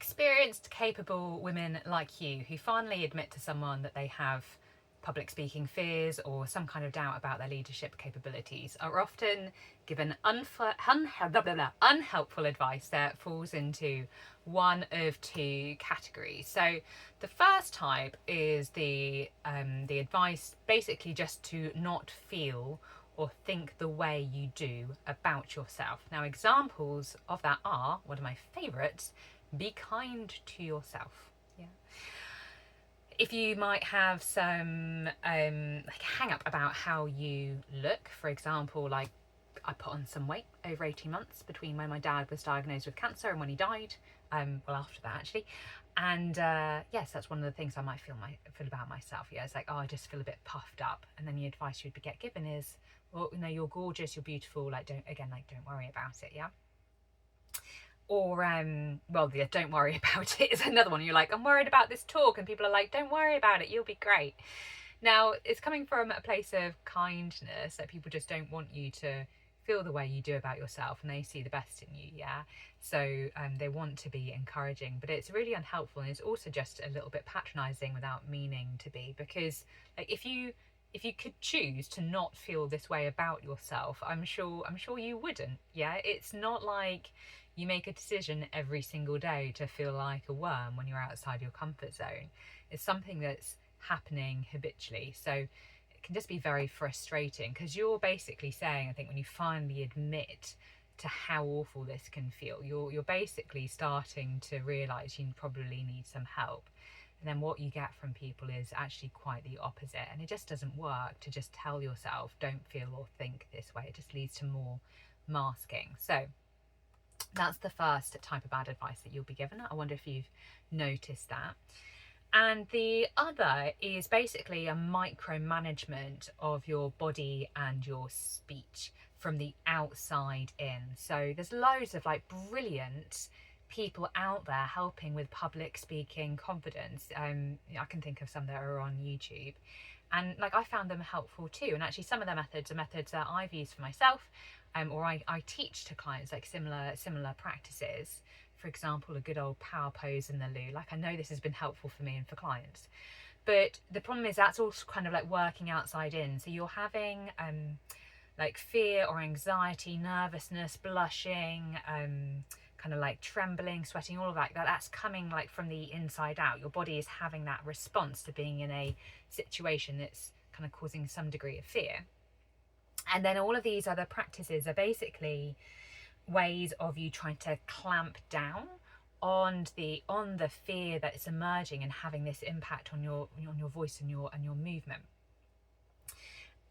experienced, capable women like you who finally admit to someone that they have public speaking fears or some kind of doubt about their leadership capabilities are often given unhelpful advice that falls into one of two categories. So the first type is the advice basically just to not feel or think the way you do about yourself. Now, examples of that are, one of my favourites, be kind to yourself. Yeah. If you might have some like hang up about how you look, for example, like I put on some weight over 18 months between when my dad was diagnosed with cancer and when he died, well, after that actually. And yes, that's one of the things I might feel about myself. Yeah, it's like, oh, I just feel a bit puffed up. And then the advice you'd get given is, well, you know, you're gorgeous, you're beautiful, like don't worry about it. Yeah. Or well, yeah, don't worry about it is another one. You're like, I'm worried about this talk, and people are like, don't worry about it, you'll be great. Now, it's coming from a place of kindness, that people just don't want you to feel the way you do about yourself, and they see the best in you. Yeah, so they want to be encouraging, but it's really unhelpful, and it's also just a little bit patronizing without meaning to be, because like if you could choose to not feel this way about yourself, I'm sure you wouldn't. Yeah, it's not like you make a decision every single day to feel like a worm when you're outside your comfort zone. It's something that's happening habitually. So it can just be very frustrating, because you're basically saying, I think, when you finally admit to how awful this can feel, you're basically starting to realise you probably need some help. And then what you get from people is actually quite the opposite. And it just doesn't work to just tell yourself, don't feel or think this way. It just leads to more masking. So that's the first type of bad advice that you'll be given. I wonder if you've noticed that. And the other is basically a micromanagement of your body and your speech from the outside in. So there's loads of like brilliant people out there helping with public speaking confidence. I can think of some that are on YouTube, and like I found them helpful too. And actually some of their methods are methods that I've used for myself, or I teach to clients, like similar practices. For example, a good old power pose in the loo. Like, I know this has been helpful for me and for clients, but the problem is that's also kind of like working outside in. So you're having like fear or anxiety, nervousness, blushing, kind of like trembling, sweating, all of that. That's coming like from the inside out. Your body is having that response to being in a situation that's kind of causing some degree of fear. And then all of these other practices are basically ways of you trying to clamp down on the fear that is emerging and having this impact on your voice and your movement.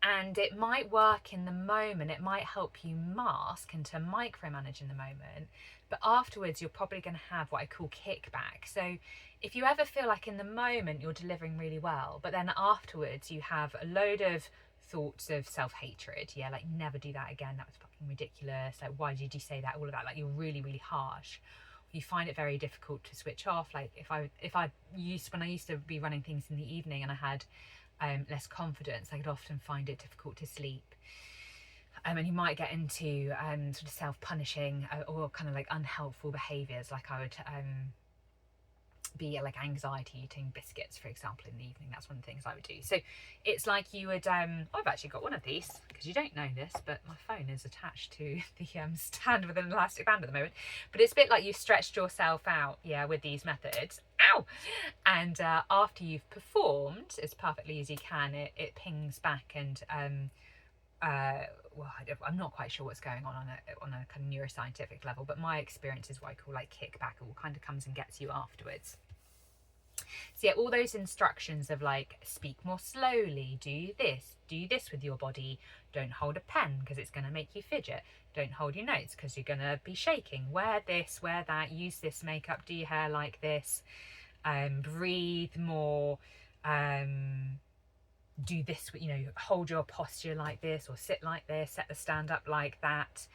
And it might work in the moment, it might help you mask and to micromanage in the moment, but afterwards you're probably going to have what I call kickback. So if you ever feel like in the moment you're delivering really well, but then afterwards you have a load of thoughts of self-hatred, yeah, like never do that again, that was fucking ridiculous, like why did you say that, all of that, like you're really, really harsh. You find it very difficult to switch off. Like when I used to be running things in the evening and I had less confidence, I could often find it difficult to sleep. And you might get into sort of self-punishing or kind of like unhelpful behaviours. Like I would be like anxiety eating biscuits, for example, in the evening. That's one of the things I would do. So it's like you would I've actually got one of these, because you don't know this, but my phone is attached to the stand with an elastic band at the moment. But it's a bit like you've stretched yourself out, yeah, with these methods. Ow! And after you've performed as perfectly as you can, it pings back and well, I'm not quite sure what's going on a kind of neuroscientific level, but my experience is what I call like kickback. It all kind of comes and gets you afterwards. So yeah, all those instructions of like, speak more slowly, do this with your body, don't hold a pen because it's going to make you fidget, don't hold your notes because you're going to be shaking, wear this, wear that, use this makeup, do your hair like this, breathe more, do this, you know, hold your posture like this or sit like this, set the stand up like that,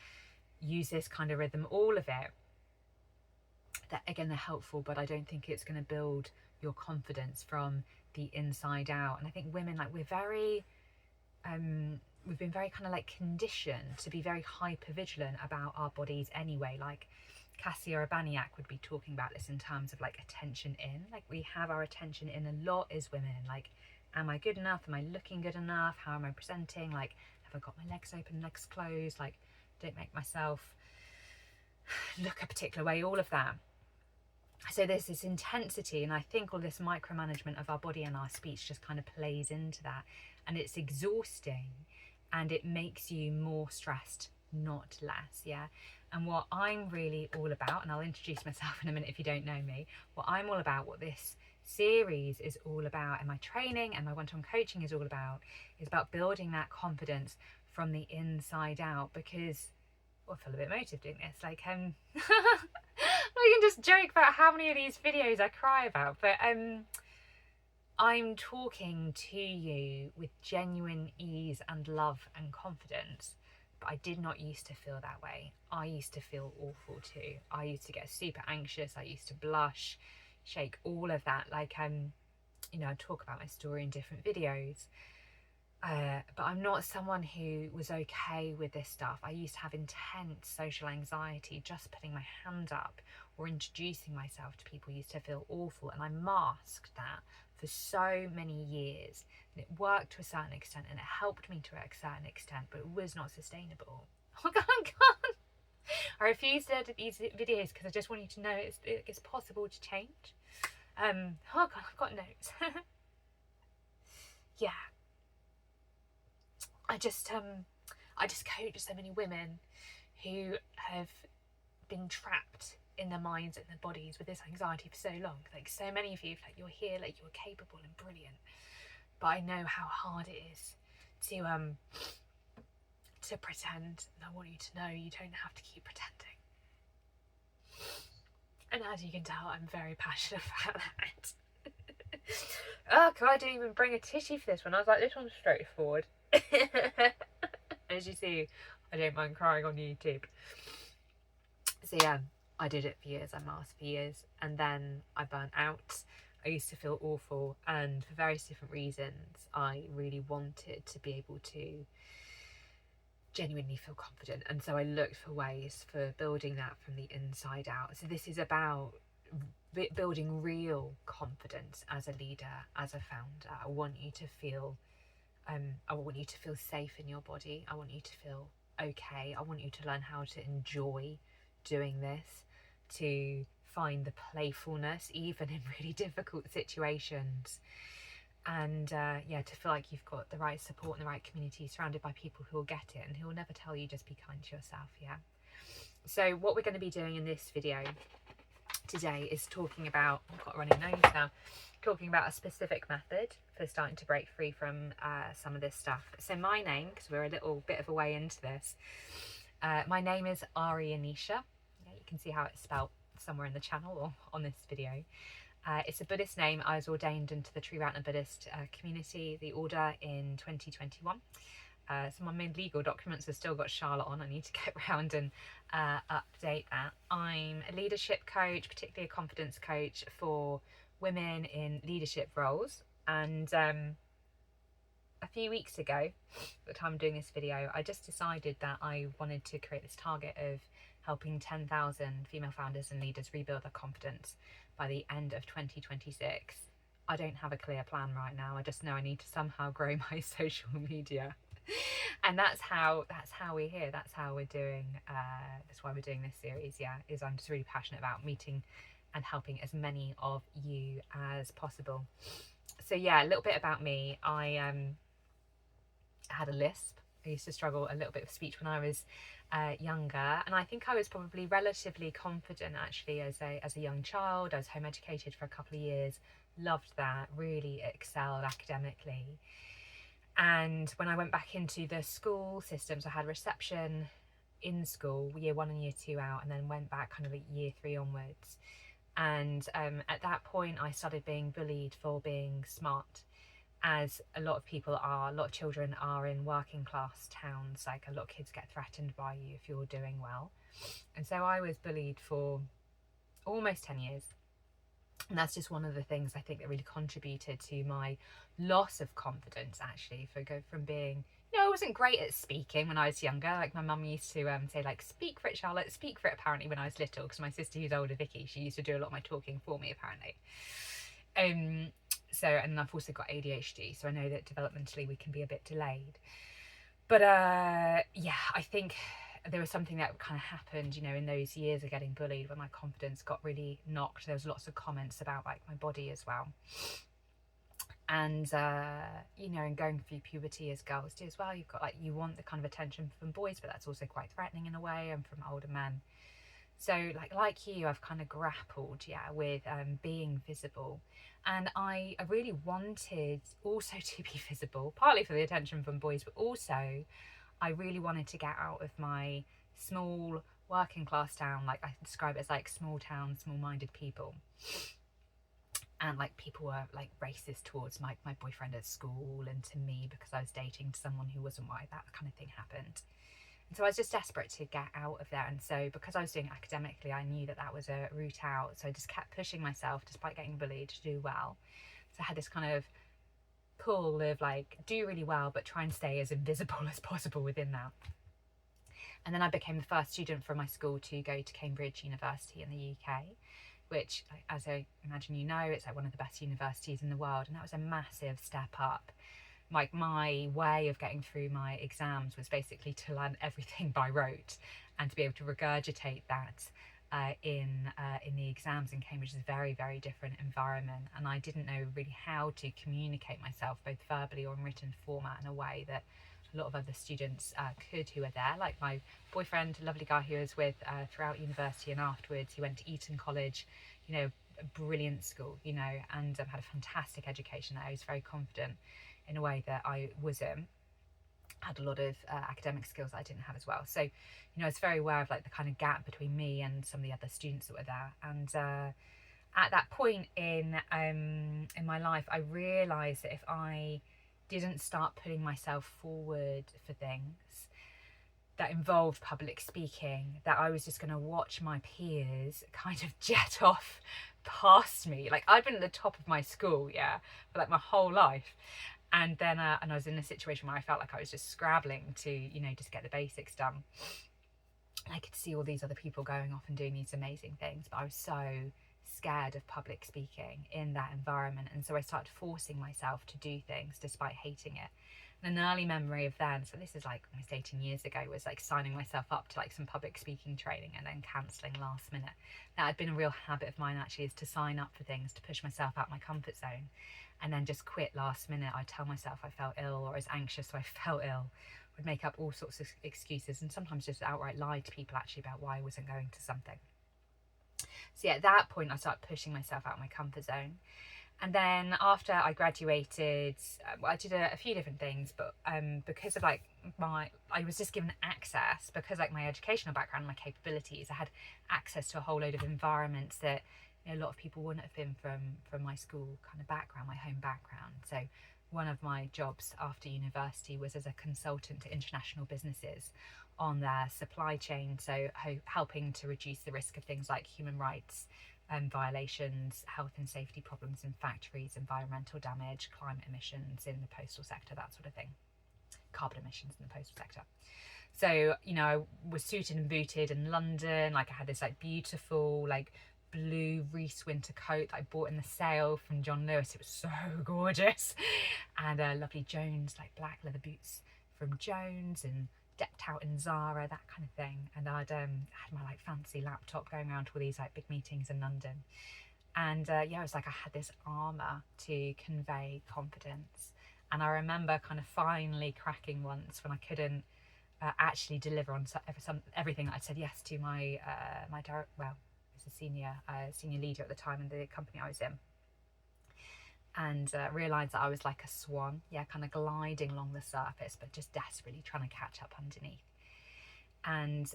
use this kind of rhythm, all of it. That again, they're helpful, but I don't think it's going to build your confidence from the inside out. And I think women, like, we're very we've been very kind of like conditioned to be very hyper vigilant about our bodies anyway. Like Cassia Urbaniak would be talking about this in terms of like attention in. Like we have our attention in a lot as women. Like, am I good enough? Am I looking good enough? How am I presenting? Like, have I got my legs open, legs closed? Like, don't make myself look a particular way, all of that. So there's this intensity, and I think all this micromanagement of our body and our speech just kind of plays into that, and it's exhausting, and it makes you more stressed, not less. Yeah. And what I'm really all about, and I'll introduce myself in a minute if you don't know me, what I'm all about, what this series is all about, and my training and my one-to-one coaching is all about, is about building that confidence from the inside out. Because I feel a bit emotive doing this. Like, I can just joke about how many of these videos I cry about, but I'm talking to you with genuine ease and love and confidence. But I did not used to feel that way. I used to feel awful too. I used to get super anxious. I used to blush, shake, all of that. Like, you know, I talk about my story in different videos. But I'm not someone who was okay with this stuff. I used to have intense social anxiety. Just putting my hand up or introducing myself to people used to feel awful, and I masked that for so many years. And it worked to a certain extent, and it helped me to a certain extent, but it was not sustainable. Oh God, I can't. I refuse to edit these videos because I just want you to know it's possible to change. Oh God, I've got notes. Yeah. I just coach so many women who have been trapped in their minds and their bodies with this anxiety for so long. Like, so many of you, like, you're here, like, you're capable and brilliant, but I know how hard it is to pretend, and I want you to know you don't have to keep pretending. And as you can tell, I'm very passionate about that. Oh God, I didn't even bring a tissue for this one. I was like, this one's straightforward. As you see, I don't mind crying on YouTube. So yeah, I did it for years. I masked for years, and then I burnt out. I used to feel awful, and for various different reasons I really wanted to be able to genuinely feel confident, and so I looked for ways for building that from the inside out. So this is about building real confidence as a leader, as a founder. I want you to feel safe in your body. I want you to feel okay. I want you to learn how to enjoy doing this, to find the playfulness even in really difficult situations, and yeah, to feel like you've got the right support and the right community, surrounded by people who will get it and who will never tell you just be kind to yourself. Yeah. So what we're going to be doing in this video today is talking about, I've got a running nose now, talking about a specific method for starting to break free from some of this stuff. So my name, because we're a little bit of a way into this, my name is Ari Anisha. Yeah, you can see how it's spelled somewhere in the channel or on this video. It's a Buddhist name. I was ordained into the True Mountain Buddhist community, the order, in 2021. So my main legal documents have still got Charlotte on. I need to get around and update that. I'm a leadership coach, particularly a confidence coach for women in leadership roles. And a few weeks ago, at the time of doing this video, I just decided that I wanted to create this target of helping 10,000 female founders and leaders rebuild their confidence by the end of 2026. I don't have a clear plan right now. I just know I need to somehow grow my social media. And that's how we're here. That's how we're doing. That's why we're doing this series. Yeah, is I'm just really passionate about meeting and helping as many of you as possible. So yeah, a little bit about me. I had a lisp. I used to struggle a little bit with speech when I was younger, and I think I was probably relatively confident actually as a young child. I was home educated for a couple of years, loved that, really excelled academically. And when I went back into the school systems, I had reception in school, year 1 and year 2 out, and then went back kind of like year 3 onwards. And at that point I started being bullied for being smart, as a lot of people are. A lot of children are in working class towns. Like, a lot of kids get threatened by you if you're doing well. And so I was bullied for almost 10 years. And that's just one of the things I think that really contributed to my loss of confidence, actually, from being you know, I wasn't great at speaking when I was younger. Like my mum used to say, like, speak for it, Charlotte, speak for it, apparently, when I was little, because my sister, who's older, Vicky, she used to do a lot of my talking for me, apparently. So, and I've also got ADHD, so I know that developmentally we can be a bit delayed. But yeah, I think there was something that kind of happened, you know, in those years of getting bullied, when my confidence got really knocked. There was lots of comments about like my body as well. And you know, and going through puberty as girls do as well, you've got like, you want the kind of attention from boys, but that's also quite threatening in a way, and from older men. So like you, I've kind of grappled, yeah, with being visible. And I really wanted also to be visible, partly for the attention from boys, but also I really wanted to get out of my small working class town. Like I describe it as like small town, small minded people. And like people were like racist towards my boyfriend at school and to me because I was dating someone who wasn't white. That kind of thing happened. And so I was just desperate to get out of there. And so because I was doing academically, I knew that that was a route out. So I just kept pushing myself despite getting bullied to do well. So I had this kind of pull of like, do really well, but try and stay as invisible as possible within that. And then I became the first student from my school to go to Cambridge University in the UK, which, as I imagine you know, it's like one of the best universities in the world. And that was a massive step up. Like my way of getting through my exams was basically to learn everything by rote and to be able to regurgitate that in the exams in Cambridge. Is a very, very different environment, and I didn't know really how to communicate myself both verbally or in written format in a way that a lot of other students could, who were there. Like my boyfriend, a lovely guy who I was with throughout university and afterwards, he went to Eton College, you know, a brilliant school, you know, and had a fantastic education there. He was very confident in a way that I wasn't. Had a lot of academic skills that I didn't have as well. So, you know, I was very aware of like the kind of gap between me and some of the other students that were there. And at that point in my life, I realised that if I didn't start putting myself forward for things that involved public speaking, that I was just going to watch my peers kind of jet off past me. Like I'd been at the top of my school, yeah, for like my whole life. And then and I was in a situation where I felt like I was just scrabbling to, you know, just get the basics done. And I could see all these other people going off and doing these amazing things, but I was so scared of public speaking in that environment. And so I started forcing myself to do things despite hating it. And an early memory of then, so this is like almost 18 years ago, was like signing myself up to like some public speaking training and then cancelling last minute. That had been a real habit of mine actually, is to sign up for things, to push myself out my comfort zone, and then just quit last minute. I'd tell myself I felt ill, or I was anxious so I felt ill. Would make up all sorts of excuses, and sometimes just outright lie to people actually about why I wasn't going to something. So yeah, at that point I started pushing myself out of my comfort zone. And then after I graduated, I did a few different things, but because of like I was just given access, because like my educational background, my capabilities, I had access to a whole load of environments that, you know, a lot of people wouldn't have been from my school kind of background, my home background. So one of my jobs after university was as a consultant to international businesses on their supply chain, so helping to reduce the risk of things like human rights violations, health and safety problems in factories, environmental damage, climate emissions in the postal sector, that sort of thing, carbon emissions in the postal sector. So, you know, I was suited and booted in London. Like I had this like beautiful like blue Reese winter coat that I bought in the sale from John Lewis. It was so gorgeous. And lovely Jones like black leather boots from Jones, and decked out in Zara, that kind of thing. And I'd had my like fancy laptop going around to all these like big meetings in London. And yeah, it was like I had this armour to convey confidence. And I remember kind of finally cracking once when I couldn't actually deliver on everything that I'd said yes to. My direct, well, I was a senior leader at the time in the company I was in, and realised that I was like a swan, yeah, kind of gliding along the surface, but just desperately trying to catch up underneath. And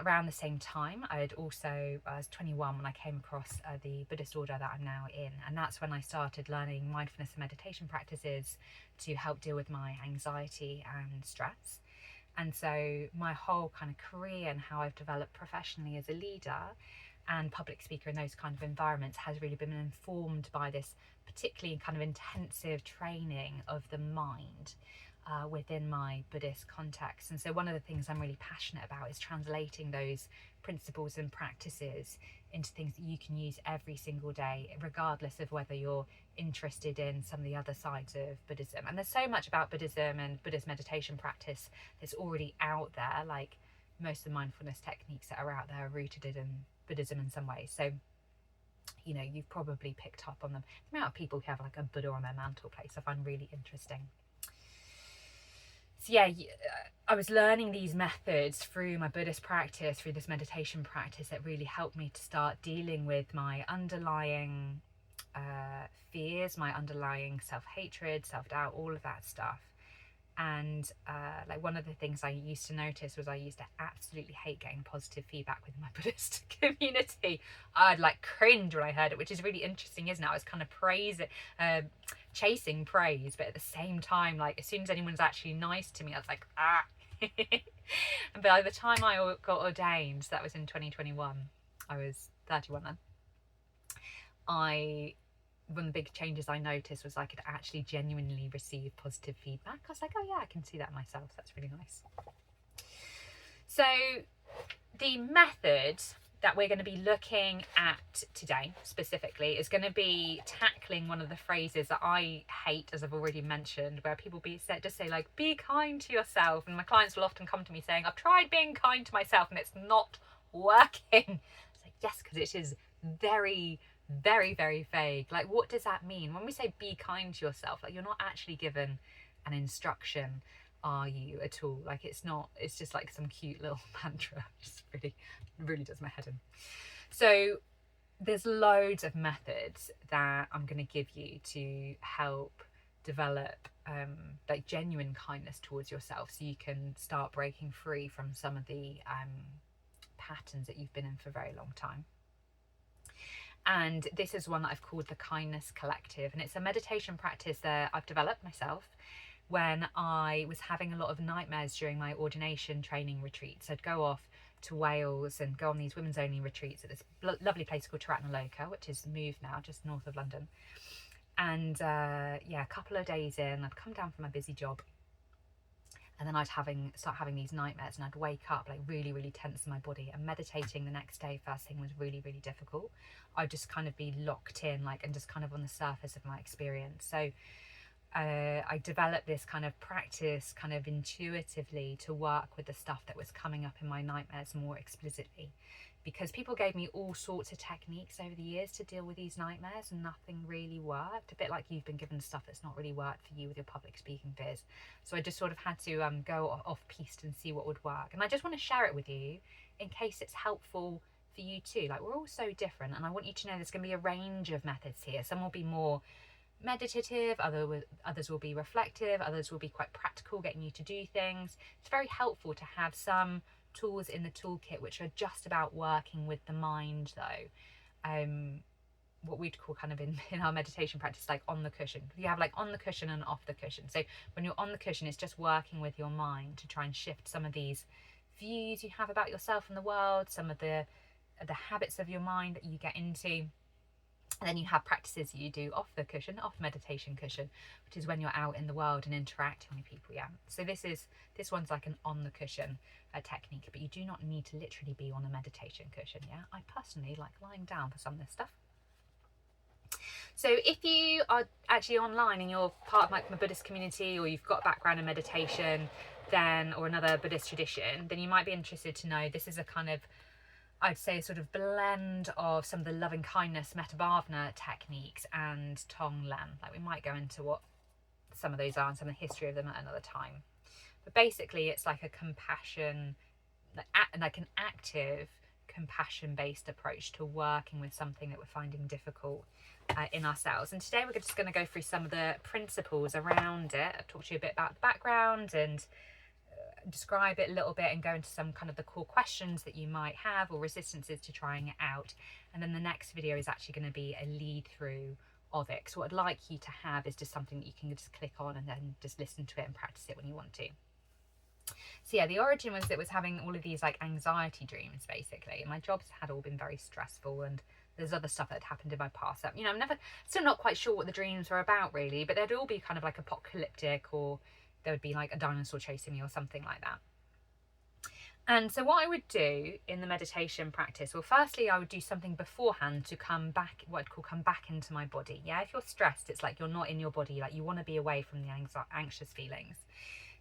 around the same time, I was 21 when I came across the Buddhist order that I'm now in. And that's when I started learning mindfulness and meditation practices to help deal with my anxiety and stress. And so my whole kind of career and how I've developed professionally as a leader and public speaker in those kind of environments has really been informed by this particularly kind of intensive training of the mind. within my Buddhist context. And so one of the things I'm really passionate about is translating those principles and practices into things that you can use every single day, regardless of whether you're interested in some of the other sides of Buddhism. And there's so much about Buddhism and Buddhist meditation practice that's already out there. Like most of the mindfulness techniques that are out there are rooted in Buddhism in some way. So, you know, you've probably picked up on them. The amount of people who have like a Buddha on their mantelpiece I find really interesting. So yeah, I was learning these methods through my Buddhist practice, through this meditation practice, that really helped me to start dealing with my underlying fears, my underlying self-hatred, self-doubt, all of that stuff. And like one of the things I used to notice was I used to absolutely hate getting positive feedback within my Buddhist community. I'd like cringe when I heard it, which is really interesting, isn't it? I was kind of chasing praise, but at the same time, like as soon as anyone's actually nice to me, I was like, ah. And by the time I got ordained, so that was in 2021, I was 31 then, one of the big changes I noticed was I could actually genuinely receive positive feedback. I was like, oh yeah, I can see that myself. That's really nice. So the method that we're going to be looking at today specifically is going to be tackling one of the phrases that I hate, as I've already mentioned, where people just say like, be kind to yourself. And my clients will often come to me saying, I've tried being kind to myself and it's not working. It's like, yes, because it is very, very, very vague. Like, what does that mean? When we say be kind to yourself, like you're not actually given an instruction, are you, at all? Like it's just like some cute little mantra. Just really does my head in. So there's loads of methods that I'm going to give you to help develop like genuine kindness towards yourself, so you can start breaking free from some of the patterns that you've been in for a very long time. And this is one that I've called the Kindness Collective, and it's a meditation practice that I've developed myself when I was having a lot of nightmares during my ordination training retreats. I'd go off to Wales and go on these women's only retreats at this lovely place called Loca, which is moved now, just north of London. And yeah, a couple of days in, I'd come down from my busy job, and then I'd start having these nightmares, and I'd wake up like really, really tense in my body. And meditating the next day, first thing, was really, really difficult. I'd just kind of be locked in, like, and just kind of on the surface of my experience. So I developed this kind of practice kind of intuitively to work with the stuff that was coming up in my nightmares more explicitly, because people gave me all sorts of techniques over the years to deal with these nightmares and nothing really worked. A bit like you've been given stuff that's not really worked for you with your public speaking fears. So I just sort of had to go off piste and see what would work. And I just want to share it with you in case it's helpful for you too. Like, we're all so different, and I want you to know there's going to be a range of methods here. Some will be more meditative, others will be reflective, others will be quite practical, getting you to do things. It's very helpful to have some tools in the toolkit which are just about working with the mind, though. What we'd call kind of in our meditation practice, like on the cushion. You have like on the cushion and off the cushion. So when you're on the cushion, it's just working with your mind to try and shift some of these views you have about yourself and the world, some of the habits of your mind that you get into. And then you have practices you do off the cushion, off meditation cushion, which is when you're out in the world and interacting with people. Yeah. So this one's like an on the cushion technique, but you do not need to literally be on a meditation cushion. Yeah. I personally like lying down for some of this stuff. So if you are actually online and you're part of like my Buddhist community, or you've got a background in meditation, or another Buddhist tradition, then you might be interested to know this is a kind of, I'd say, a sort of blend of some of the loving kindness Metabhavana techniques and Tonglen. Like, we might go into what some of those are and some of the history of them at another time. But basically, it's like a compassion, like an active compassion-based approach to working with something that we're finding difficult in ourselves. And today we're just going to go through some of the principles around it. I'll talk to you a bit about the background and describe it a little bit, and go into some kind of the core questions that you might have or resistances to trying it out. And then the next video is actually going to be a lead through of it. So what I'd like you to have is just something that you can just click on and then just listen to it and practice it when you want to. So yeah, the origin was it was having all of these like anxiety dreams basically. And my jobs had all been very stressful, and there's other stuff that had happened in my past that, I'm still not quite sure what the dreams were about really, but they'd all be kind of like apocalyptic, or there would be like a dinosaur chasing me or something like that. And so what I would do in the meditation practice, well, firstly, I would do something beforehand to come back, what I'd call come back into my body. Yeah, if you're stressed, it's like you're not in your body, like you want to be away from the anxious feelings.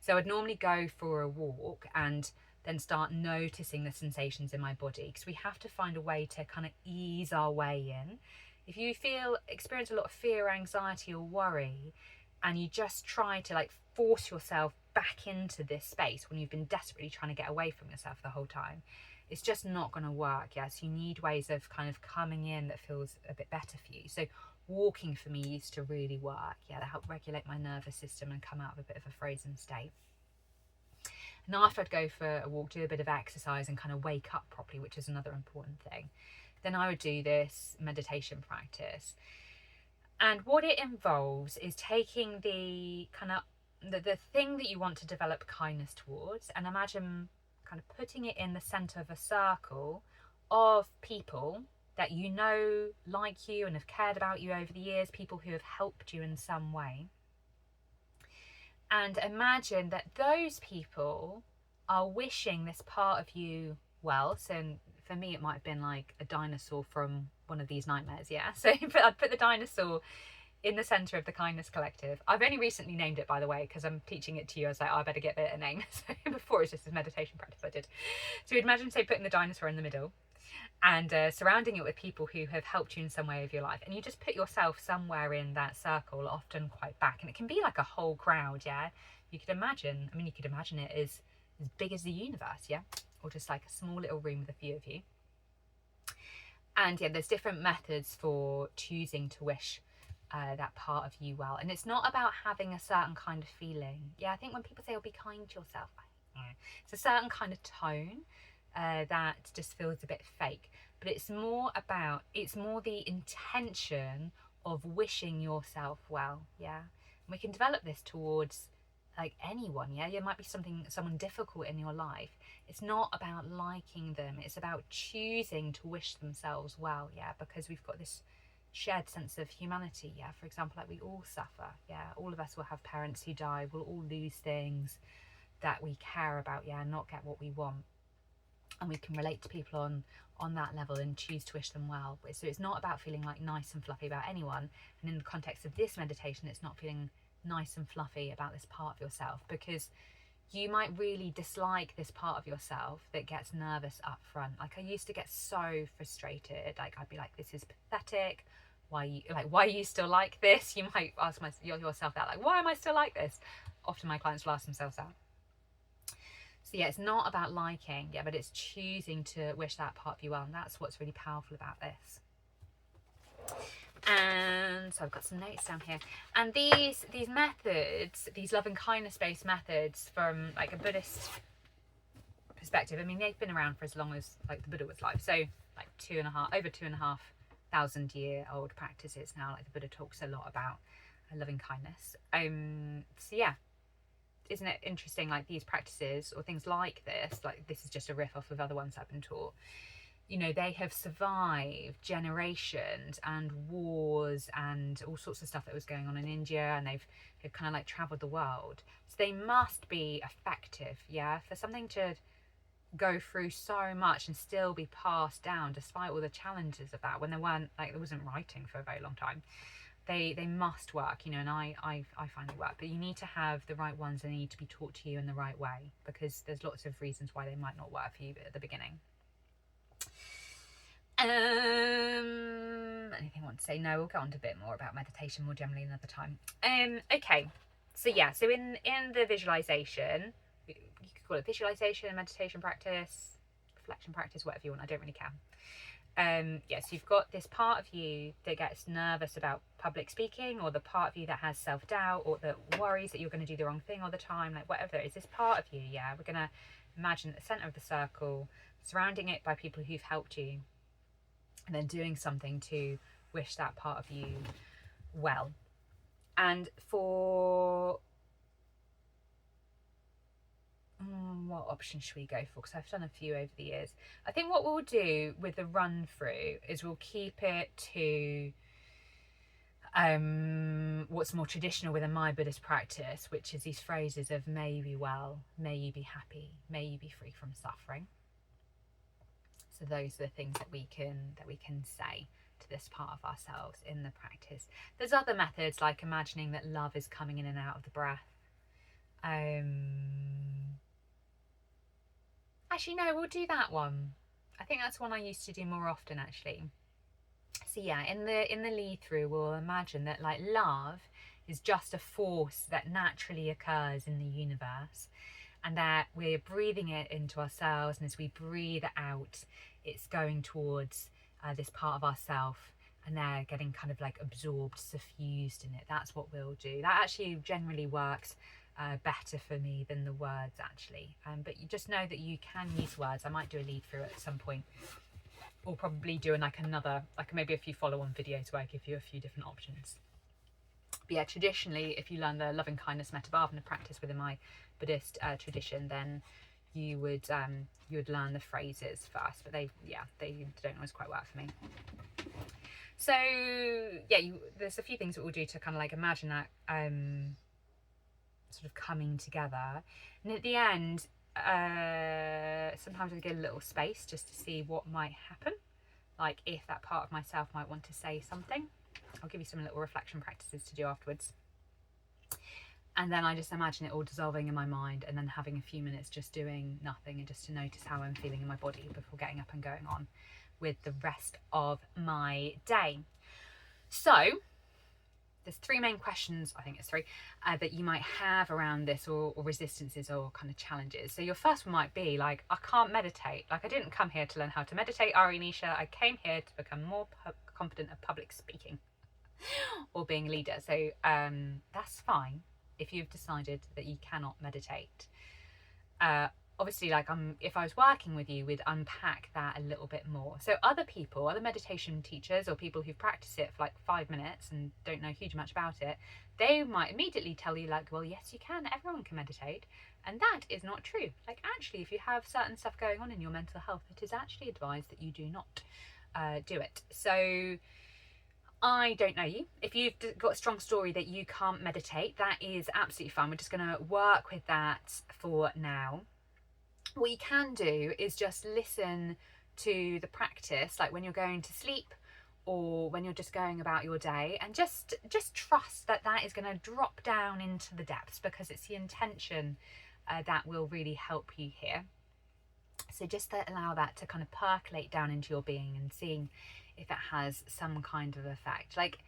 So I'd normally go for a walk and then start noticing the sensations in my body, because we have to find a way to kind of ease our way in. If you experience a lot of fear, anxiety or worry, and you just try to like force yourself back into this space when you've been desperately trying to get away from yourself the whole time, it's just not going to work. Yes, you need ways of kind of coming in that feels a bit better for you. So walking for me used to really work. Yeah, that helped regulate my nervous system and come out of a bit of a frozen state. And after I'd go for a walk, do a bit of exercise and kind of wake up properly, which is another important thing, then I would do this meditation practice. And what it involves is taking the kind of the thing that you want to develop kindness towards, and imagine kind of putting it in the center of a circle of people that you know like you and have cared about you over the years, people who have helped you in some way. And imagine that those people are wishing this part of you well. So for me, it might have been like a dinosaur from one of these nightmares. Yeah. So I'd put the dinosaur in the center of the kindness collective. I've only recently named it, by the way, because I'm teaching it to you. I was like, oh, I better get it a name. So before, it's just a meditation practice I did. So imagine, say, putting the dinosaur in the middle and surrounding it with people who have helped you in some way of your life. And you just put yourself somewhere in that circle, often quite back. And it can be like a whole crowd, yeah? You could imagine it as big as the universe, yeah? Or just like a small little room with a few of you. And yeah, there's different methods for choosing to wish that part of you well. And it's not about having a certain kind of feeling. Yeah, I think when people say, oh, be kind to yourself, it's a certain kind of tone that just feels a bit fake. But it's more the intention of wishing yourself well. Yeah, and we can develop this towards like anyone. Yeah, there might be someone difficult in your life. It's not about liking them, it's about choosing to wish themselves well. Yeah, because we've got this shared sense of humanity. Yeah, for example, like we all suffer. Yeah, all of us will have parents who die, we'll all lose things that we care about, yeah, and not get what we want. And we can relate to people on that level and choose to wish them well. So it's not about feeling like nice and fluffy about anyone. And in the context of this meditation, it's not feeling nice and fluffy about this part of yourself, because you might really dislike this part of yourself that gets nervous up front. Like I used to get so frustrated. Like I'd be like, this is pathetic. Why are you still like this? You might ask yourself that, like, why am I still like this? Often my clients will ask themselves that. So yeah, it's not about liking, yeah, but it's choosing to wish that part of you well. And that's what's really powerful about this. And so I've got some notes down here. And these methods, these love and kindness based methods from like a Buddhist perspective, I mean, they've been around for as long as like the Buddha was alive. So like over 2,500 year old practices now. Like the Buddha talks a lot about loving kindness. So yeah, isn't it interesting, like these practices or things like this is just a riff off of other ones I've been taught, you know, they have survived generations and wars and all sorts of stuff that was going on in India, and they've kind of like traveled the world, so they must be effective. Yeah, for something to go through so much and still be passed down despite all the challenges of that, when there wasn't writing for a very long time, they must work, you know. And I find they work, but you need to have the right ones and they need to be taught to you in the right way, because there's lots of reasons why they might not work for you at the beginning. Anything I want to say? No, we'll go on to a bit more about meditation more generally another time. Okay, so yeah, so in the visualization, you could call it visualization, meditation practice, reflection practice, whatever you want, I don't really care. Yes, you've got this part of you that gets nervous about public speaking, or the part of you that has self-doubt, or that worries that you're going to do the wrong thing all the time, like whatever it is, this part of you, yeah, we're going to imagine at the center of the circle, surrounding it by people who've helped you, and then doing something to wish that part of you well. And for what option should we go for? Because I've done a few over the years. I think what we'll do with the run through is we'll keep it to what's more traditional within my Buddhist practice, which is these phrases of may you be well, may you be happy, may you be free from suffering. So those are the things that we can say to this part of ourselves in the practice. There's other methods like imagining that love is coming in and out of the breath. Actually, no, we'll do that one. I think that's one I used to do more often, actually. So yeah, in the lead through, we'll imagine that like love is just a force that naturally occurs in the universe, and that we're breathing it into ourselves, and as we breathe it out, it's going towards this part of ourself, and they're getting kind of like absorbed, suffused in it. That's what we'll do. That actually generally works better for me than the words, actually. But you just know that you can use words. I might do a lead through at some point, or probably doing like another, like maybe a few follow-on videos where I give you a few different options. But yeah, traditionally, if you learn the loving kindness metabhavana practice within my Buddhist tradition, then you would learn the phrases first. But they don't always quite work for me. So yeah, there's a few things that we'll do to kind of like imagine that sort of coming together, and at the end, sometimes I get a little space just to see what might happen, like if that part of myself might want to say something. I'll give you some little reflection practices to do afterwards, and then I just imagine it all dissolving in my mind, and then having a few minutes just doing nothing and just to notice how I'm feeling in my body before getting up and going on with the rest of my day. So there's three main questions, I think it's three, that you might have around this, or resistances or kind of challenges. So your first one might be like, I can't meditate. Like, I didn't come here to learn how to meditate, Arianisha. I came here to become more confident at public speaking or being a leader. So that's fine if you've decided that you cannot meditate. Obviously, like if I was working with you, we'd unpack that a little bit more. So other meditation teachers or people who've practiced it for like 5 minutes and don't know huge much about it, they might immediately tell you like, well, yes, you can, everyone can meditate. And that is not true. Like, actually, if you have certain stuff going on in your mental health, it is actually advised that you do not do it. So I don't know you. If you've got a strong story that you can't meditate, that is absolutely fine. We're just going to work with that for now. What you can do is just listen to the practice, like when you're going to sleep or when you're just going about your day, and just trust that that is going to drop down into the depths, because it's the intention that will really help you here. So just to allow that to kind of percolate down into your being and seeing if it has some kind of effect. Like,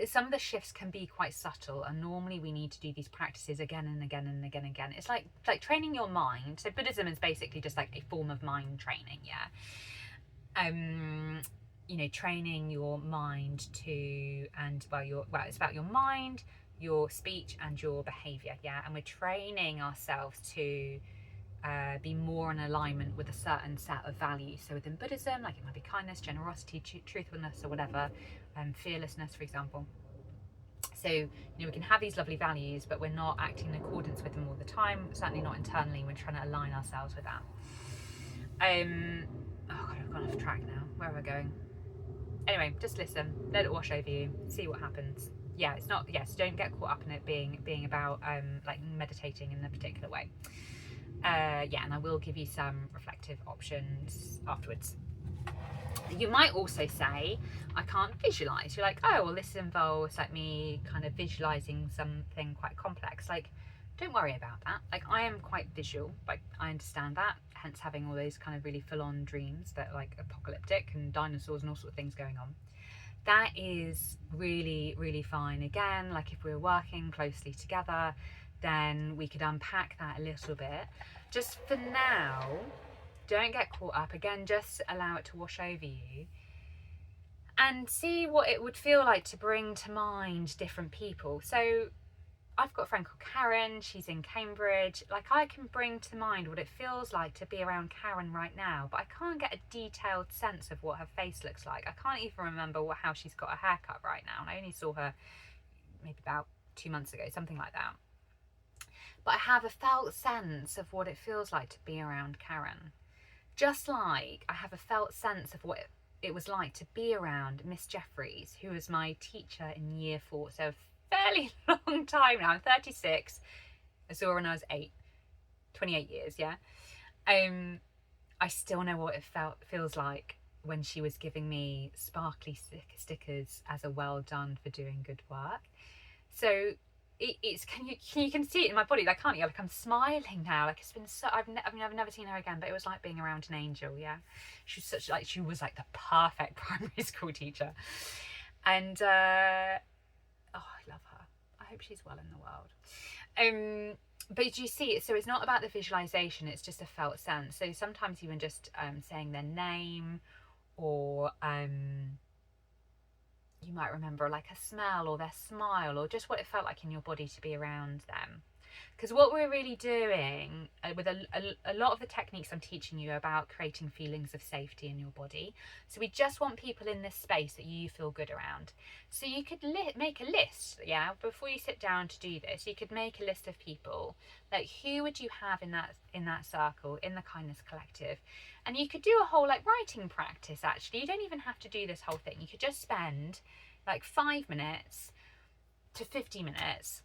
some of the shifts can be quite subtle, and normally we need to do these practices again and again and again and again. It's like training your mind. So Buddhism is basically just like a form of mind training, yeah. You know, training your mind to, and it's about your mind, your speech and your behavior, yeah. And we're training ourselves to be more in alignment with a certain set of values. So within Buddhism, like it might be kindness, generosity, truthfulness, or whatever, fearlessness, for example. So, you know, we can have these lovely values, but we're not acting in accordance with them all the time, certainly not internally. We're trying to align ourselves with that. Oh God, I've gone off track now. Where am I going? Anyway, just listen, let it wash over you, see what happens. Yeah, it's not, yes, don't get caught up in it being about like meditating in a particular way. Yeah, and I will give you some reflective options afterwards. You might also say, I can't visualize. You're like, oh, well, this involves like me kind of visualizing something quite complex. Like, don't worry about that. Like, I am quite visual, like I understand that, hence having all those kind of really full-on dreams that are like apocalyptic and dinosaurs and all sorts of things going on. That is really, really fine. Again, like if we're working closely together, then we could unpack that a little bit. Just for now, don't get caught up. Again, just allow it to wash over you and see what it would feel like to bring to mind different people. So I've got a friend called Karen, she's in Cambridge. Like, I can bring to mind what it feels like to be around Karen right now, but I can't get a detailed sense of what her face looks like. I can't even remember how she's got a haircut right now, and I only saw her maybe about 2 months ago, something like that. But I have a felt sense of what it feels like to be around Karen. Just like I have a felt sense of what it was like to be around Miss Jeffries, who was my teacher in year 4. So a fairly long time now. I'm 36. I saw her when I was 8. 28 years, yeah. I still know what it feels like when she was giving me sparkly stickers as a well done for doing good work. So it's you can see it in my body, like, can't you? Like, I'm smiling now. Like, it's been so I've never seen her again, but it was like being around an angel. Yeah, she was like the perfect primary school teacher, and oh, I love her. I hope she's well in the world. But you see, so it's not about the visualization, it's just a felt sense. So sometimes even just saying their name, or you might remember like a smell or their smile, or just what it felt like in your body to be around them. Because what we're really doing with a lot of the techniques I'm teaching you are about creating feelings of safety in your body. So we just want people in this space that you feel good around. So you could make a list, yeah, before you sit down to do this. You could make a list of people, like who would you have in that circle, in the kindness collective. And you could do a whole like writing practice. Actually, you don't even have to do this whole thing. You could just spend like 5 minutes to 50 minutes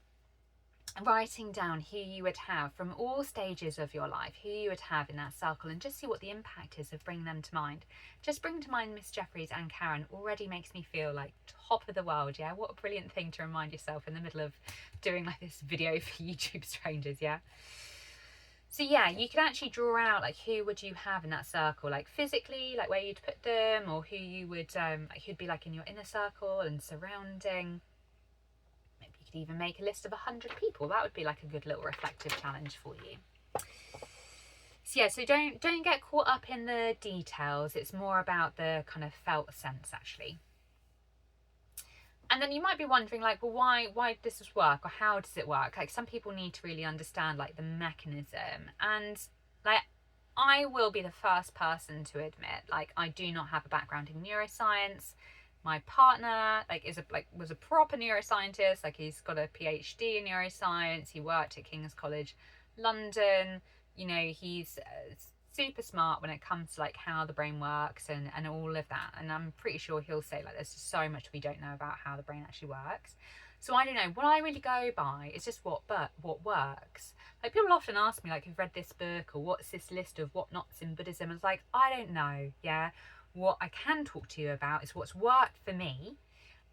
writing down who you would have from all stages of your life, who you would have in that circle, and just see what the impact is of bringing them to mind. Just bring to mind Miss Jeffries and Karen already makes me feel like top of the world. Yeah, what a brilliant thing to remind yourself in the middle of doing like this video for YouTube strangers. Yeah. So yeah, you can actually draw out like who would you have in that circle, like physically, like where you'd put them, or who you would like who'd be like in your inner circle and surrounding. Even make a list of 100 people. That would be like a good little reflective challenge for you. So yeah, so don't get caught up in the details. It's more about the kind of felt sense, actually. And then you might be wondering, like, well, why does this work, or how does it work? Like, some people need to really understand like the mechanism. And like, I will be the first person to admit, like, I do not have a background in neuroscience. My partner was a proper neuroscientist. Like, he's got a PhD in neuroscience. He worked at King's College London. You know, he's super smart when it comes to like how the brain works and all of that. And I'm pretty sure he'll say like there's just so much we don't know about how the brain actually works. So I don't know. What I really go by is just what works. Like, people often ask me like, who've read this book, or what's this list of what nots in Buddhism? It's like, I don't know. Yeah. What I can talk to you about is what's worked for me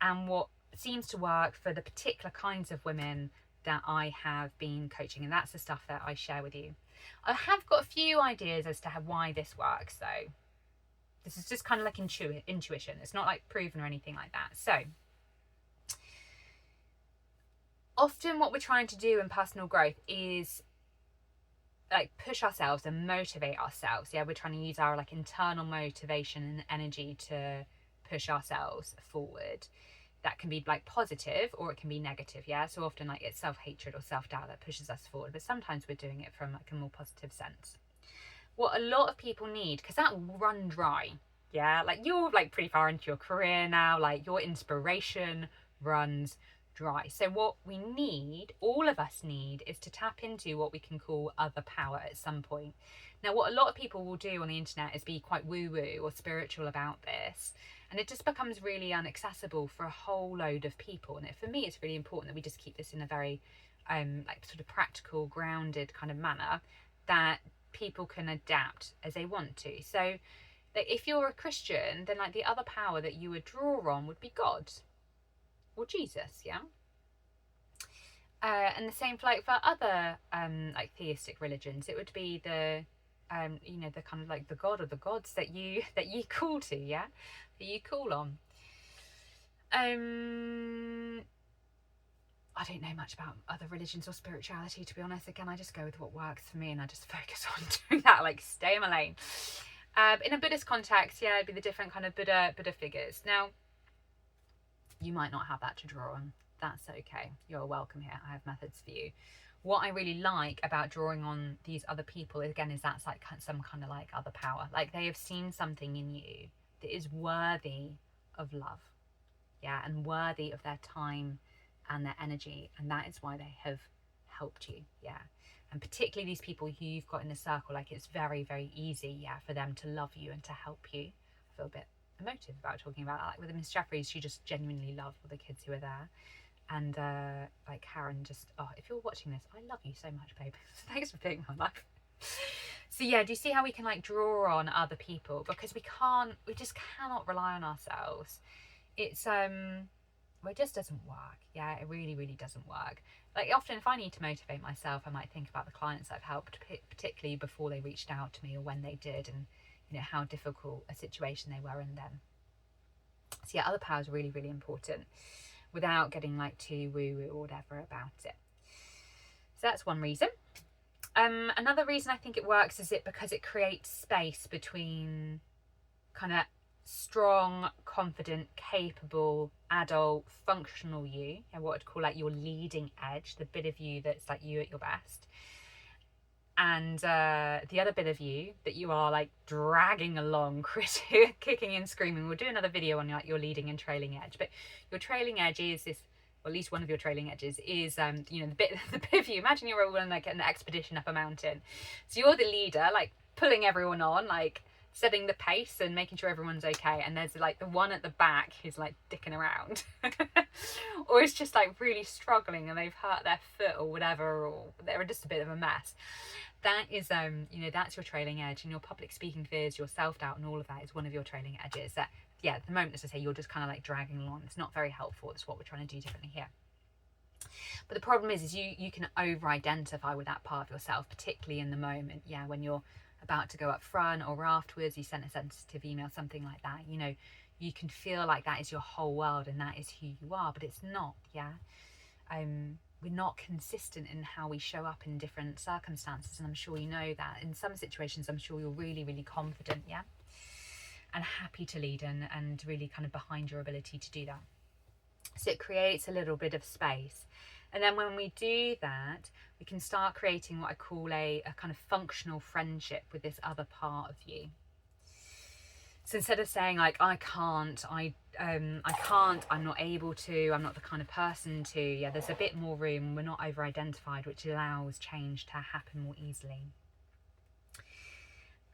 and what seems to work for the particular kinds of women that I have been coaching. And that's the stuff that I share with you. I have got a few ideas as to why this works, though. This is just kind of like intuition. It's not like proven or anything like that. So often what we're trying to do in personal growth is like push ourselves and motivate ourselves. Yeah, we're trying to use our like internal motivation and energy to push ourselves forward. That can be like positive, or it can be negative. Yeah, so often like it's self-hatred or self-doubt that pushes us forward, but sometimes we're doing it from like a more positive sense. What a lot of people need, because that will run dry. Yeah, like you're like pretty far into your career now, like your inspiration runs dry. So what we need, all of us need, is to tap into what we can call other power at some point. Now, what a lot of people will do on the internet is be quite woo-woo or spiritual about this, and it just becomes really inaccessible for a whole load of people. And for me, it's really important that we just keep this in a very like sort of practical, grounded kind of manner that people can adapt as they want to. So like, if you're a Christian, then like the other power that you would draw on would be God or Jesus, yeah. And the same for like for other like theistic religions, it would be the you know, the kind of like the god or the gods that you call to, yeah, that you call on. I don't know much about other religions or spirituality, to be honest. Again, I just go with what works for me, and I just focus on doing that, like stay in my lane. In a Buddhist context, yeah, it'd be the different kind of Buddha figures. Now, you might not have that to draw on. That's okay. You're welcome here. I have methods for you. What I really like about drawing on these other people, again, is that's like some kind of like other power. Like, they have seen something in you that is worthy of love, yeah, and worthy of their time and their energy, and that is why they have helped you, yeah. And particularly these people who you've got in the circle, like, it's very, very easy, yeah, for them to love you and to help you. I feel a emotive about talking about that. Like with Miss Jeffries, she just genuinely loved all the kids who were there. And like Karen just, oh, if you're watching this, I love you so much, babe. Thanks for being my life. So yeah, do you see how we can like draw on other people? Because we just cannot rely on ourselves. It's well, it just doesn't work. Yeah, it really, really doesn't work. Like often if I need to motivate myself, I might think about the clients I've helped, particularly before they reached out to me or when they did, and you know how difficult a situation they were in then. So yeah, other power is really, really important without getting like too woo-woo or whatever about it. So that's one reason. Another reason I think it works is because it creates space between kind of strong, confident, capable, adult, functional you, and what I'd call like your leading edge, the bit of you that's like you at your best, and the other bit of you that you are like dragging along, kicking and screaming. We'll do another video on like your leading and trailing edge, but your trailing edge is this, or at least one of your trailing edges is you know, the bit of you. Imagine you're all on like an expedition up a mountain, so you're the leader, like pulling everyone on, like setting the pace and making sure everyone's okay, and there's like the one at the back who's like dicking around or is just like really struggling and they've hurt their foot or whatever, or they're just a bit of a mess. That is you know, that's your trailing edge, and your public speaking fears, your self-doubt and all of that is one of your trailing edges that, yeah, at the moment, as I say, you're just kind of like dragging along. It's not very helpful. That's what we're trying to do differently here. But the problem is you can over-identify with that part of yourself, particularly in the moment, yeah, when you're about to go up front or afterwards, you sent a sensitive email, something like that, you know, you can feel like that is your whole world and that is who you are, but it's not, yeah. We're not consistent in how we show up in different circumstances, and I'm sure you know that. In some situations, I'm sure you're really, really confident, yeah, and happy to lead and really kind of behind your ability to do that. So it creates a little bit of space. And then when we do that, we can start creating what I call a kind of functional friendship with this other part of you. So instead of saying like, I can't, I'm not able to, I'm not the kind of person to, yeah, there's a bit more room. We're not over-identified, which allows change to happen more easily.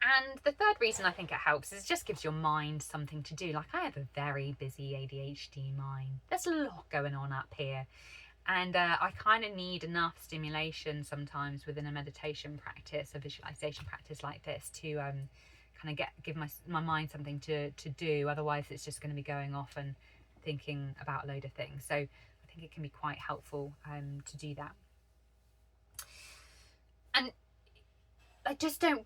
And the third reason I think it helps is it just gives your mind something to do. Like, I have a very busy ADHD mind. There's a lot going on up here. And I kind of need enough stimulation sometimes within a meditation practice, a visualization practice like this, to kind of give my mind something to do. Otherwise, it's just going to be going off and thinking about a load of things. So I think it can be quite helpful to do that. And just don't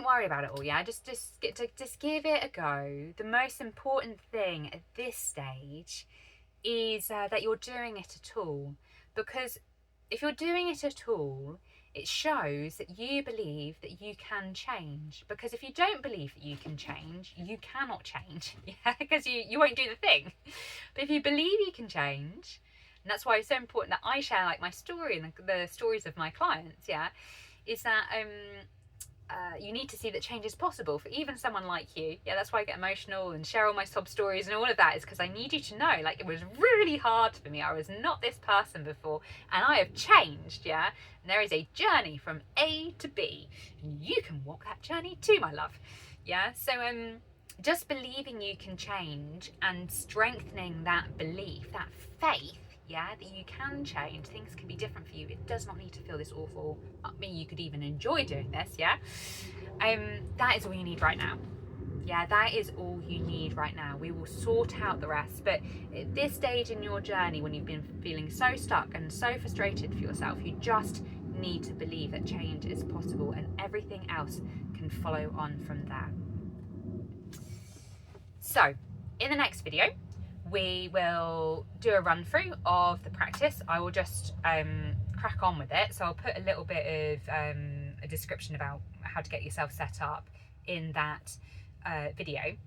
worry about it all, yeah. Just give it a go. The most important thing at this stage is that you're doing it at all, because if you're doing it at all, it shows that you believe that you can change. Because if you don't believe that you can change, you cannot change, yeah, because you won't do the thing. But if you believe you can change, and that's why it's so important that I share like my story and the stories of my clients, yeah, is that you need to see that change is possible for even someone like you. Yeah, that's why I get emotional and share all my sob stories and all of that, is because I need you to know, like, it was really hard for me. I was not this person before, and I have changed, yeah? And there is a journey from A to B, and you can walk that journey too, my love. Yeah, so just believing you can change and strengthening that belief, that faith, yeah, that you can change, things can be different for you. It does not need to feel this awful. I mean, you could even enjoy doing this, yeah. That is all you need right now. Yeah, that is all you need right now. We will sort out the rest. But at this stage in your journey, when you've been feeling so stuck and so frustrated for yourself, you just need to believe that change is possible, and everything else can follow on from there. So, in the next video, we will do a run through of the practice. I will just crack on with it. So I'll put a little bit of a description about how to get yourself set up in that video.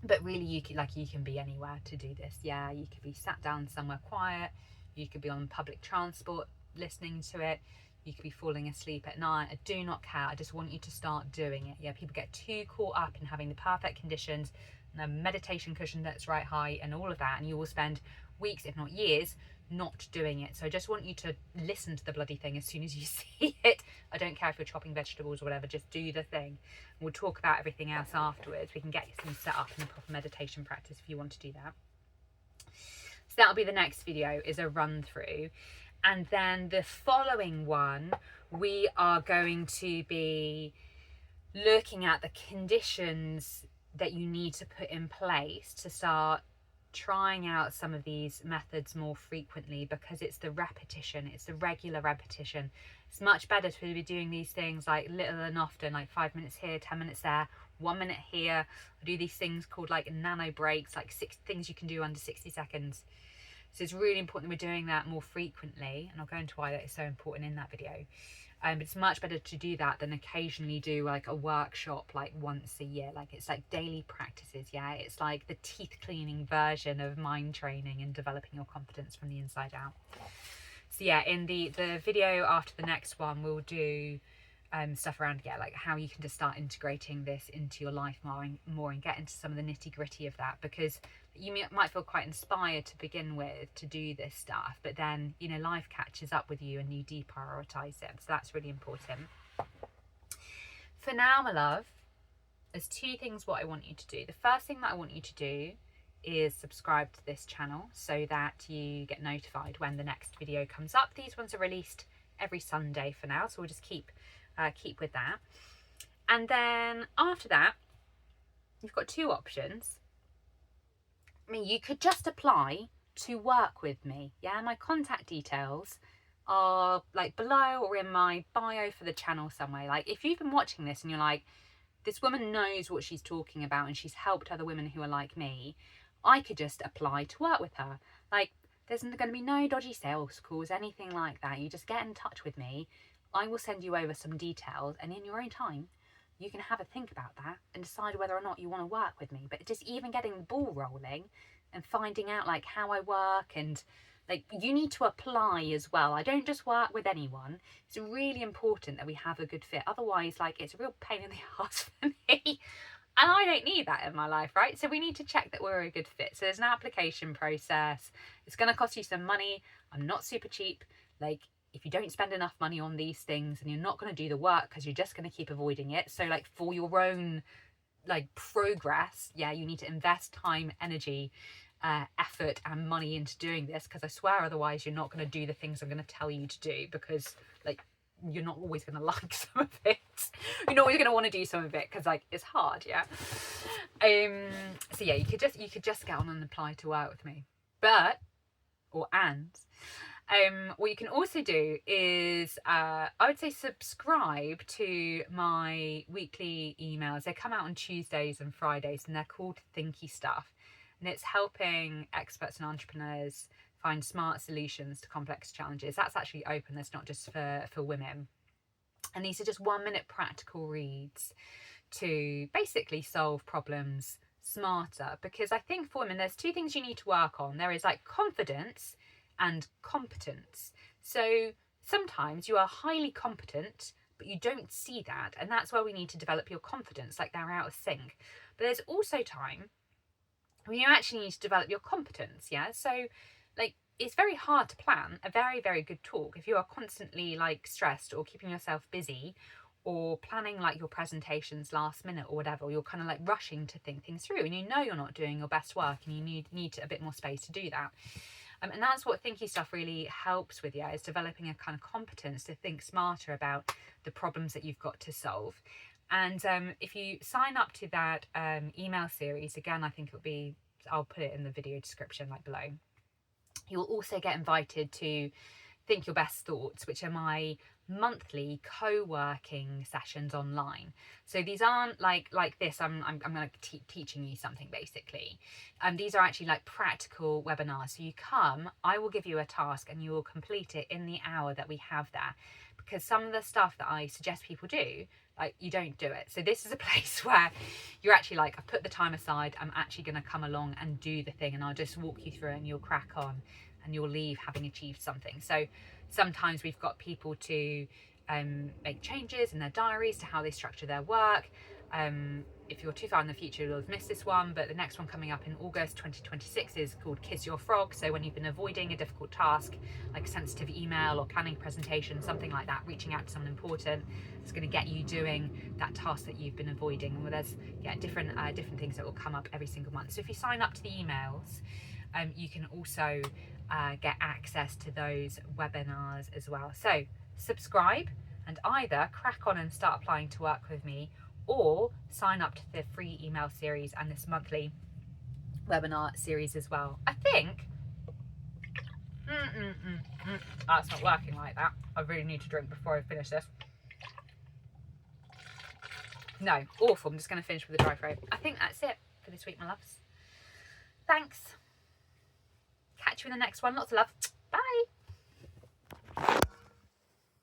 But really, you can be anywhere to do this. Yeah, you could be sat down somewhere quiet. You could be on public transport listening to it. You could be falling asleep at night. I do not care. I just want you to start doing it. Yeah, people get too caught up in having the perfect conditions, a meditation cushion that's right height and all of that, and you will spend weeks, if not years, not doing it. So I just want you to listen to the bloody thing as soon as you see it. I don't care if you're chopping vegetables or whatever, just do the thing. We'll talk about everything else afterwards. We can get you set up in a proper meditation practice if you want to do that. So that'll be the next video, is a run through. And then the following one, we are going to be looking at the conditions that you need to put in place to start trying out some of these methods more frequently, because it's the repetition, it's the regular repetition. It's much better to be doing these things like little and often, like 5 minutes here, 10 minutes there, 1 minute here. I do these things called like nano breaks, like 6 things you can do under 60 seconds. So it's really important that we're doing that more frequently, and I'll go into why that is so important in that video. But it's much better to do that than occasionally do like a workshop like once a year. Like it's like daily practices, yeah? It's like the teeth cleaning version of mind training and developing your confidence from the inside out. So yeah, in the video after the next one, we'll do stuff around, yeah, like how you can just start integrating this into your life more and get into some of the nitty gritty of that, because you might feel quite inspired to begin with to do this stuff, but then, you know, life catches up with you and you deprioritize it. So that's really important. For now, my love, there's 2 things what I want you to do. The first thing that I want you to do is subscribe to this channel so that you get notified when the next video comes up. These ones are released every Sunday for now, so we'll just keep with that. And then after that, you've got 2 options. I mean, you could just apply to work with me, yeah? My contact details are like below or in my bio for the channel somewhere. Like if you've been watching this and you're like, this woman knows what she's talking about and she's helped other women who are like me, I could just apply to work with her. Like there's going to be no dodgy sales calls, anything like that. You just get in touch with me. I will send you over some details, and in your own time, you can have a think about that and decide whether or not you want to work with me. But just even getting the ball rolling and finding out like how I work, and like you need to apply as well. I don't just work with anyone. It's really important that we have a good fit. Otherwise, like it's a real pain in the ass for me. And I don't need that in my life, right? So we need to check that we're a good fit. So there's an application process. It's going to cost you some money. I'm not super cheap. Like if you don't spend enough money on these things and you're not going to do the work because you're just going to keep avoiding it. So like for your own like progress, yeah, you need to invest time, energy, effort and money into doing this, because I swear otherwise you're not going to do the things I'm going to tell you to do, because like you're not always going to like some of it. You're not always going to want to do some of it because like it's hard, yeah. So yeah, you could just get on and apply to work with me. But what you can also do is I would say subscribe to my weekly emails. They come out on Tuesdays and Fridays, and they're called Thinky Stuff, and it's helping experts and entrepreneurs find smart solutions to complex challenges. That's actually open. That's not just for women. And these are just 1-minute practical reads to basically solve problems smarter, because I think for women there's 2 things you need to work on. There is like confidence and competence. So sometimes you are highly competent but you don't see that, and that's where we need to develop your confidence, like they're out of sync. But there's also time when you actually need to develop your competence, yeah? So like it's very hard to plan a very, very good talk if you are constantly like stressed or keeping yourself busy or planning like your presentations last minute or whatever. You're kind of like rushing to think things through, and you know you're not doing your best work, and you need a bit more space to do that. And that's what Thinky Stuff really helps with, yeah, is developing a kind of competence to think smarter about the problems that you've got to solve. And if you sign up to that email series, again, I think it'll be, I'll put it in the video description like below. You'll also get invited to Think Your Best Thoughts, which are my monthly co-working sessions online. So these aren't like this, I'm like teaching you something basically. These are actually like practical webinars. So you come, I will give you a task and you will complete it in the hour that we have there, because some of the stuff that I suggest people do, like you don't do it. So this is a place where you're actually like, I've put the time aside, I'm actually going to come along and do the thing, and I'll just walk you through it and you'll crack on and you'll leave having achieved something. So sometimes we've got people to make changes in their diaries to how they structure their work. If you're too far in the future, you'll have missed this one, but the next one coming up in August 2026 is called Kiss Your Frog. So when you've been avoiding a difficult task, like a sensitive email or planning a presentation, something like that, reaching out to someone important, it's going to get you doing that task that you've been avoiding. Well, there's different things that will come up every single month. So if you sign up to the emails, you can also get access to those webinars as well. So subscribe and either crack on and start applying to work with me, or sign up to the free email series and this monthly webinar series as well. I think that's not working like that. I really need to drink before I finish this. No, awful. I'm just going to finish with a dry throat. I think that's it for this week, my loves. Thanks. Catch you in the next one. Lots of love.